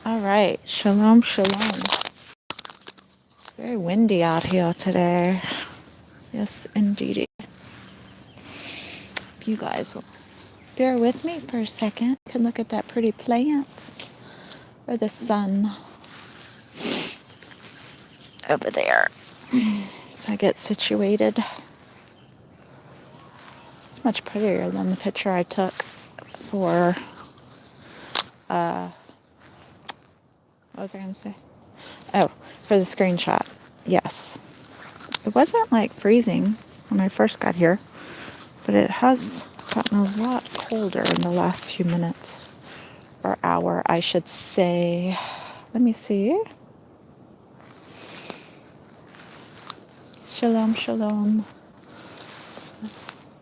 All right. Shalom, shalom. Very windy out here today. Yes, indeed. If you guys will bear with me for a second, you can look at that pretty plant or the sun over there. So I get situated. It's much prettier than the picture I took for, what was I going to say? Oh, for the screenshot. Yes. It wasn't like freezing when I first got here, but it has gotten a lot colder in the last few minutes or hour, I should say. Let me see. Shalom, shalom.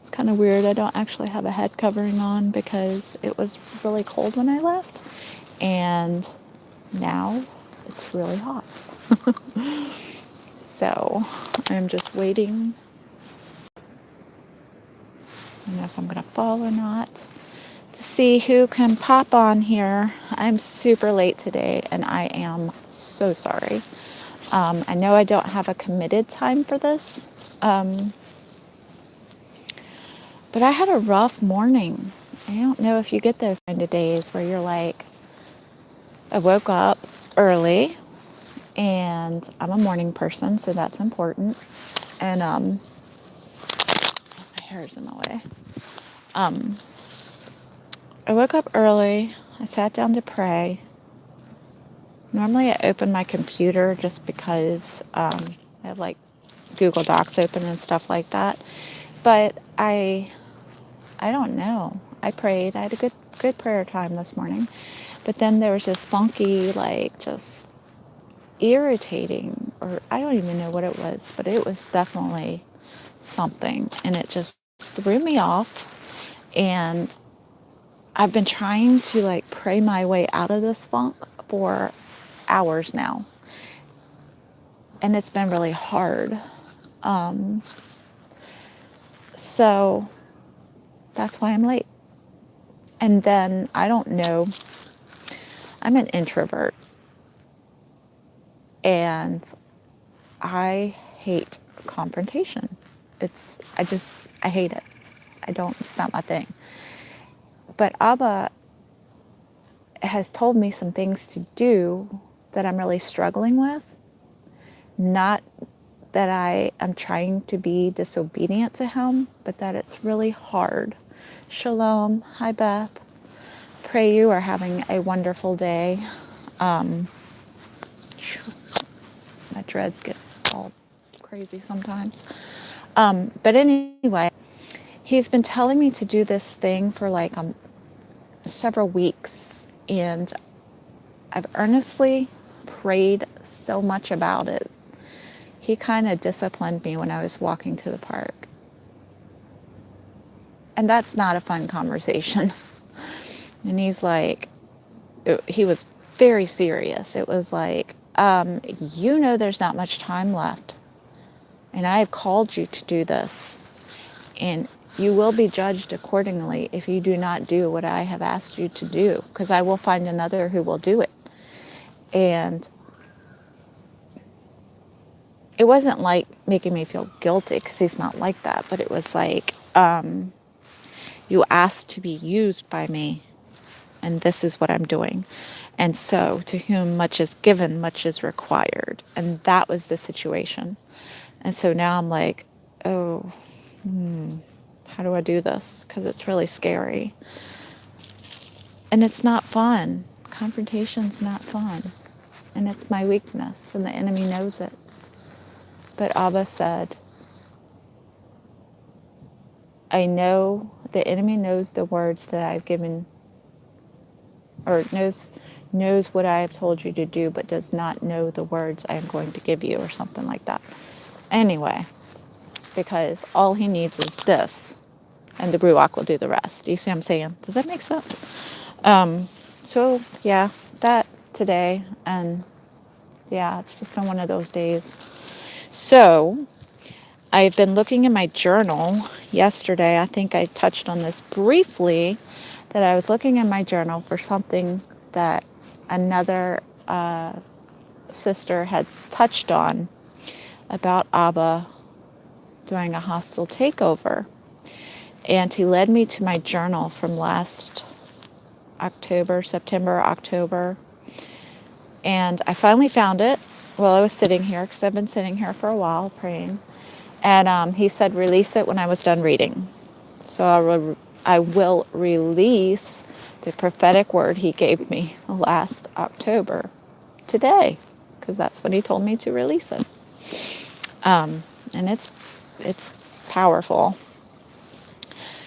It's kind of weird. I don't actually have a head covering on because it was really cold when I left, and now it's really hot. So I'm just waiting. I don't know if I'm going to fall or not, to see who can pop on here. I'm super late today, and I am so sorry. I know I don't have a committed time for this, but I had a rough morning. I don't know if you get those kind of days where you're like, I woke up early, and I'm a morning person, so that's important. And my hair is in my way. I woke up early. I sat down to pray. Normally, I open my computer just because I have like Google Docs open and stuff like that. But I don't know. I prayed. I had a good prayer time this morning. But then there was this funky, like just irritating, or I don't even know what it was, but it was definitely something. And it just threw me off. And I've been trying to like pray my way out of this funk for hours now. And it's been really hard. So that's why I'm late. And then I don't know. I'm an introvert, and I hate confrontation. I hate it. It's not my thing. But Abba has told me some things to do that I'm really struggling with. Not that I am trying to be disobedient to him, but that it's really hard. Shalom. Hi, Beth. Pray you are having a wonderful day. My dreads get all crazy sometimes. But anyway, he's been telling me to do this thing for like several weeks, and I've earnestly prayed so much about it. He kind of disciplined me when I was walking to the park. And that's not a fun conversation. And he's like, he was very serious. It was like, there's not much time left. And I have called you to do this. And you will be judged accordingly if you do not do what I have asked you to do, because I will find another who will do it. And it wasn't like making me feel guilty, because he's not like that, but it was like, you asked to be used by me, and this is what I'm doing. And so, to whom much is given, much is required. And that was the situation. And so now I'm like, oh, how do I do this? Because it's really scary. And it's not fun. Confrontation's not fun. And it's my weakness, and the enemy knows it. But Abba said, I know the enemy knows the words that I've given, or knows what I have told you to do, but does not know the words I am going to give you, or something like that. Anyway, because all he needs is this, and the Ruach will do the rest. Do you see what I'm saying? Does that make sense? So yeah, that today, and yeah, it's just been one of those days. So I've been looking in my journal yesterday. I think I touched on this briefly, that I was looking in my journal for something that another sister had touched on about Abba doing a hostile takeover. And he led me to my journal from last September, October. And I finally found it while I was sitting here, because I've been sitting here for a while praying. And he said, release it when I was done reading. So I will release the prophetic word he gave me last October today, because that's when he told me to release it. And it's powerful.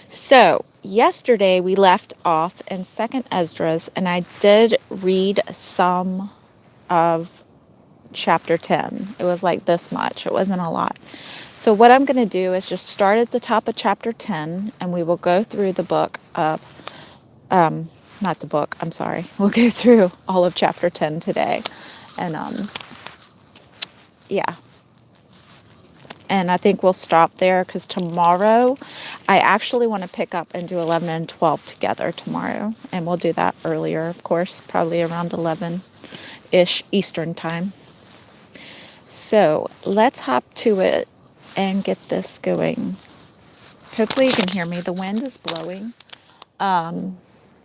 So yesterday we left off in 2nd Esdras, and I did read some of chapter 10. It was like this much. It wasn't a lot. So what I'm going to do is just start at the top of chapter 10, and we will go through the book of, not the book, I'm sorry. We'll go through all of chapter 10 today. And yeah. And I think we'll stop there, because tomorrow I actually want to pick up and do 11 and 12 together tomorrow. And we'll do that earlier, of course, probably around 11-ish Eastern time. So let's hop to it and get this going. Hopefully you can hear me. The wind is blowing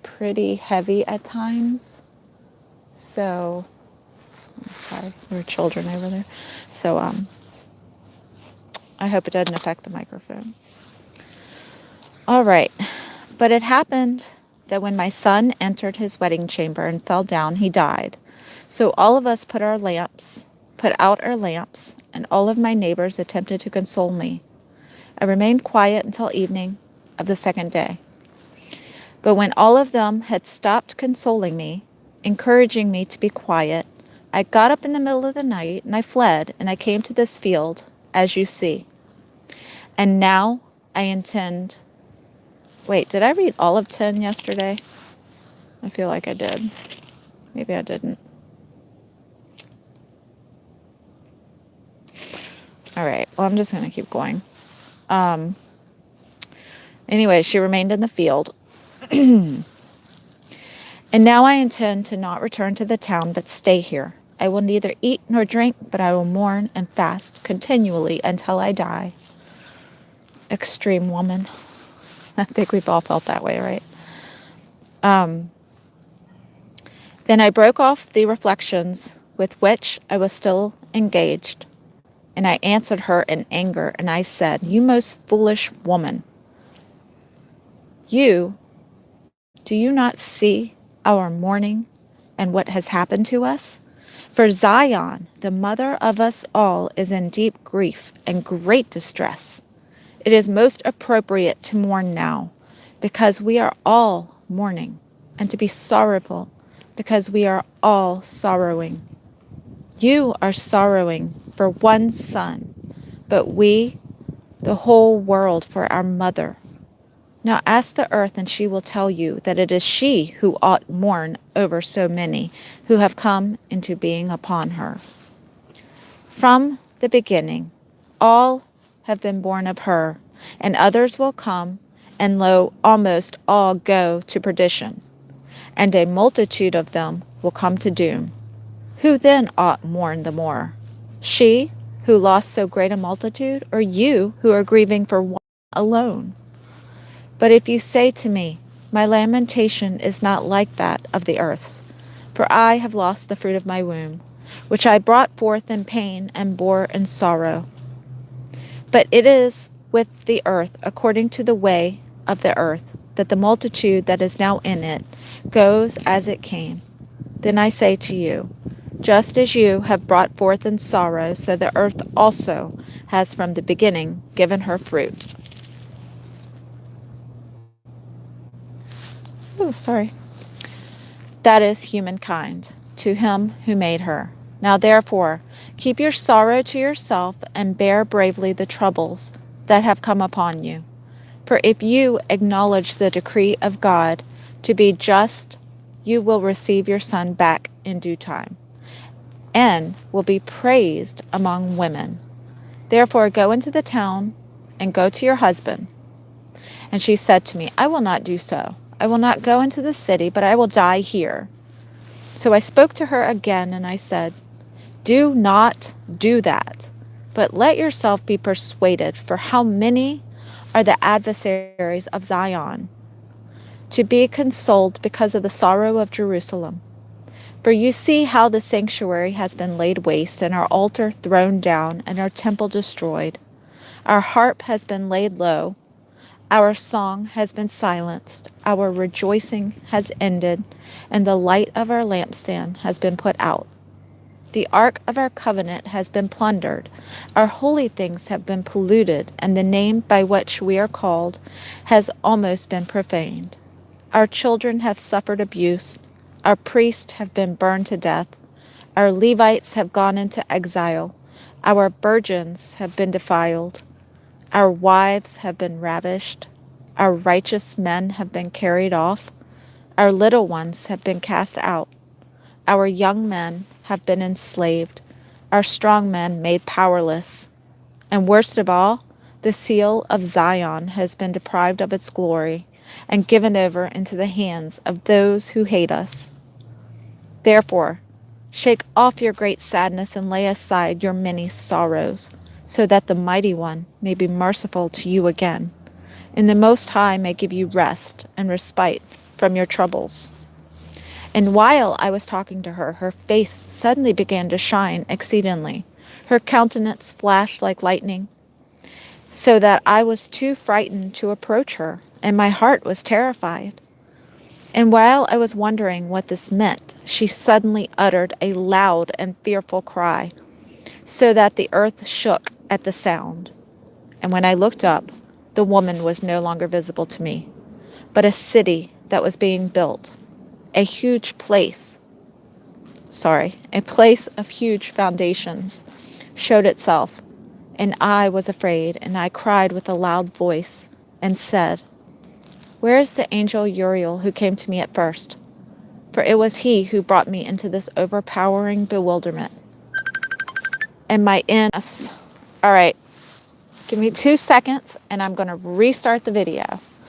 pretty heavy at times. So, I'm sorry, there are children over there. So I hope it doesn't affect the microphone. All right. But it happened that when my son entered his wedding chamber and fell down, he died. So all of us put out our lamps, and all of my neighbors attempted to console me. I remained quiet until evening of the second day. But when all of them had stopped consoling me, encouraging me to be quiet, I got up in the middle of the night, and I fled, and I came to this field, as you see. And now I intend... Wait, did I read all of 10 yesterday? I feel like I did. Maybe I didn't. All right, well, I'm just going to keep going. Anyway, she remained in the field. And now I intend to not return to the town, but stay here. I will neither eat nor drink, but I will mourn and fast continually until I die. Extreme woman. I think we've all felt that way, right? Then I broke off the reflections with which I was still engaged, and I answered her in anger, and I said, "You most foolish woman, do you not see our mourning and what has happened to us? For Zion, the mother of us all, is in deep grief and great distress. It is most appropriate to mourn now, because we are all mourning, and to be sorrowful, because we are all sorrowing. You are sorrowing for one son, but we, the whole world, for our mother. Now ask the earth, and she will tell you that it is she who ought mourn over so many who have come into being upon her. From the beginning, all have been born of her, and others will come, and lo, almost all go to perdition, and a multitude of them will come to doom. Who then ought mourn the more? She who lost so great a multitude, or you who are grieving for one alone? But if you say to me, my lamentation is not like that of the earth's, for I have lost the fruit of my womb, which I brought forth in pain and bore in sorrow. But it is with the earth according to the way of the earth, that the multitude that is now in it goes as it came. Then I say to you, just as you have brought forth in sorrow, so the earth also has from the beginning given her fruit. Oh, sorry. That is humankind, to him who made her. Now therefore, keep your sorrow to yourself, and bear bravely the troubles that have come upon you. For if you acknowledge the decree of God to be just, you will receive your son back in due time, and will be praised among women. Therefore go into the town, and go to your husband. And she said to me, I will not do so. I will not go into the city, but I will die here. So I spoke to her again, and I said, do not do that, but let yourself be persuaded, for how many are the adversaries of Zion, to be consoled because of the sorrow of Jerusalem. For you see how the sanctuary has been laid waste, and our altar thrown down, and our temple destroyed. Our harp has been laid low, our song has been silenced, our rejoicing has ended, and the light of our lampstand has been put out. The ark of our covenant has been plundered, our holy things have been polluted, and the name by which we are called has almost been profaned. Our children have suffered abuse, our priests have been burned to death, our Levites have gone into exile, our virgins have been defiled, our wives have been ravished, our righteous men have been carried off, our little ones have been cast out, our young men have been enslaved, our strong men made powerless. And worst of all, the seal of Zion has been deprived of its glory and given over into the hands of those who hate us. Therefore, shake off your great sadness and lay aside your many sorrows, so that the Mighty One may be merciful to you again, and the Most High may give you rest and respite from your troubles. And while I was talking to her, her face suddenly began to shine exceedingly. Her countenance flashed like lightning, so that I was too frightened to approach her, and my heart was terrified. And while I was wondering what this meant, she suddenly uttered a loud and fearful cry, so that the earth shook at the sound. And when I looked up, the woman was no longer visible to me, but a city that was being built, a place of huge foundations showed itself, and I was afraid, and I cried with a loud voice and said, where is the angel Uriel who came to me at first? For it was he who brought me into this overpowering bewilderment. And my all right, give me 2 seconds and I'm going to restart the video.